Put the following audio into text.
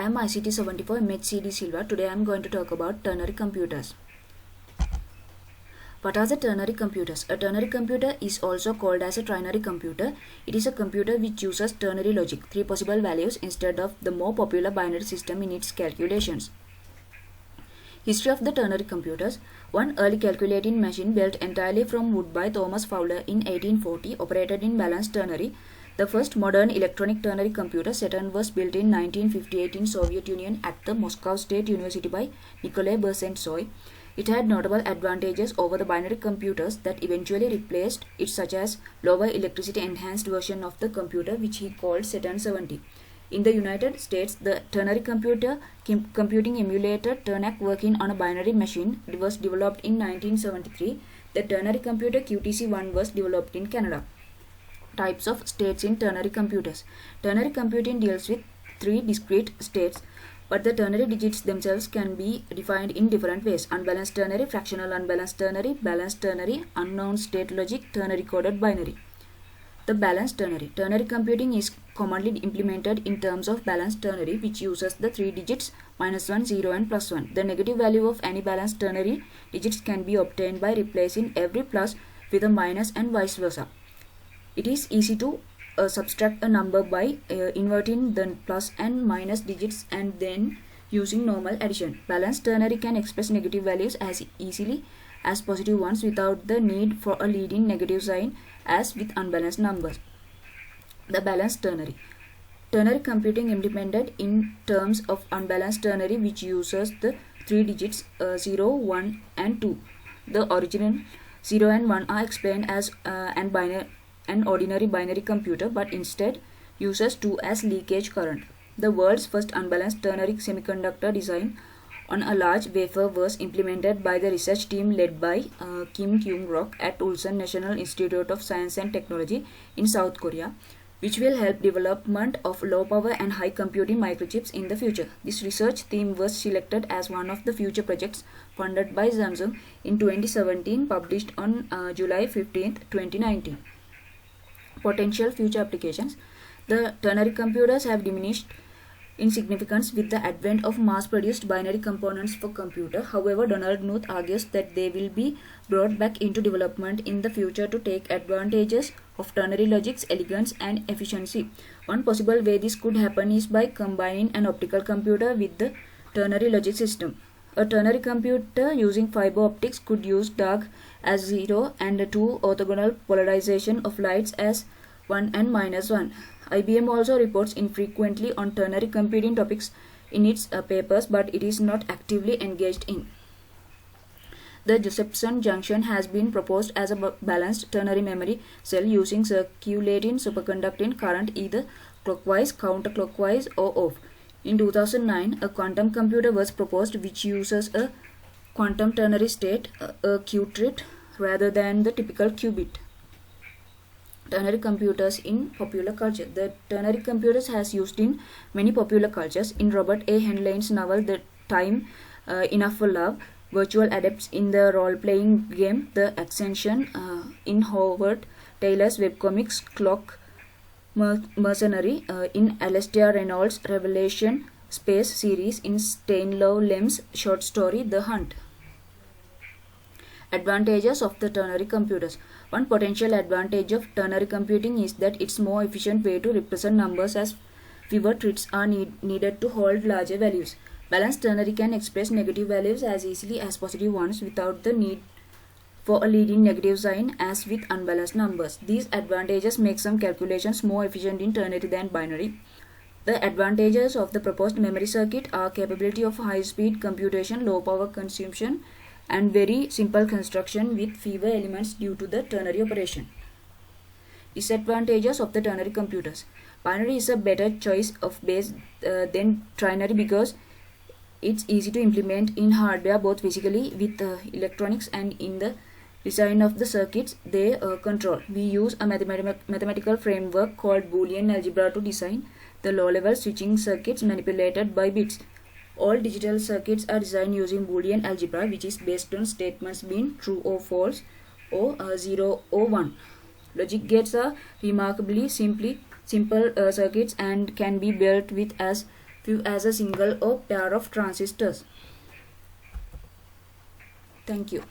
am ICT74 MHCD Silva. Today I am going to talk about ternary computers. What are the ternary computers? A ternary computer is also called as a trinary computer. It is a computer which uses ternary logic, 3 possible values instead of the more popular binary system in its calculations. History of the ternary computers. One early calculating machine built entirely from wood by Thomas Fowler in 1840 operated in balanced ternary. The first modern electronic ternary computer, Saturn, was built in 1958 in Soviet Union at the Moscow State University by Nikolai Berzentzoy. It had notable advantages over the binary computers that eventually replaced it, such as lower electricity enhanced version of the computer which he called Saturn 70. In the United States, the ternary computing emulator Turnac working on a binary machine was developed in 1973. The ternary computer QTC-1 was developed in Canada. Types of states in ternary computers. Ternary computing deals with 3 discrete states, but the ternary digits themselves can be defined in different ways: unbalanced ternary, fractional unbalanced ternary, balanced ternary, unknown state logic, ternary coded binary. The balanced ternary. Ternary computing is commonly implemented in terms of balanced ternary, which uses the 3 digits -1, 0 and +1. The negative value of any balanced ternary digits can be obtained by replacing every plus with a minus and vice versa. It is easy to subtract a number by inverting the plus and minus digits and then using normal addition. Balanced ternary can express negative values as easily as positive ones without the need for a leading negative sign as with unbalanced numbers. The balanced ternary. Ternary computing implemented in terms of unbalanced ternary, which uses the 3 digits 0, 1 and 2. The original 0 and 1 are explained as an ordinary binary computer, but instead uses 2 as leakage current. The world's first unbalanced ternary semiconductor design on a large wafer was implemented by the research team led by Kim Kyung-rok at Ulsan National Institute of Science and Technology in South Korea, which will help development of low power and high computing microchips in the future. This research theme was selected as one of the future projects funded by Samsung in 2017, published on July 15, 2019. Potential future applications. The ternary computers have diminished in significance with the advent of mass-produced binary components for computer. However, Donald Knuth argues that they will be brought back into development in the future to take advantages of ternary logic's elegance and efficiency. One possible way this could happen is by combining an optical computer with the ternary logic system. A ternary computer using fiber optics could use dark as 0 and 2 orthogonal polarization of lights as 1 and -1. IBM also reports infrequently on ternary computing topics in its papers, but it is not actively engaged in. The Josephson junction has been proposed as a balanced ternary memory cell using circulating superconducting current either clockwise, counterclockwise or off. In 2009, a quantum computer was proposed which uses a quantum ternary state, a qubit, rather than the typical qubit. Ternary computers in popular culture. The ternary computers has used in many popular cultures. In Robert A. Heinlein's novel The Time Enough for Love, virtual adepts in the role-playing game The Ascension, in Howard Taylor's webcomics Clock Mercenary, in Alastair Reynolds' Revelation Space series, in Stanislaw Lem's short story The Hunt. Advantages of the ternary computers. One potential advantage of ternary computing is that it's more efficient way to represent numbers, as fewer tricks are needed to hold larger values. Balanced ternary can express negative values as easily as positive ones without the need for a leading negative sign as with unbalanced numbers. These advantages make some calculations more efficient in ternary than binary. The advantages of the proposed memory circuit are capability of high-speed computation, low power consumption, and very simple construction with fewer elements due to the ternary operation. Disadvantages of the ternary computers. Binary is a better choice of base than trinary because it's easy to implement in hardware, both physically with electronics and in the design of the circuits they control. We use a mathematical framework called Boolean algebra to design the low-level switching circuits manipulated by bits. All digital circuits are designed using Boolean algebra, which is based on statements being true or false or 0 or 1. Logic gates are remarkably simple circuits and can be built with as view as a single or pair of transistors. Thank you.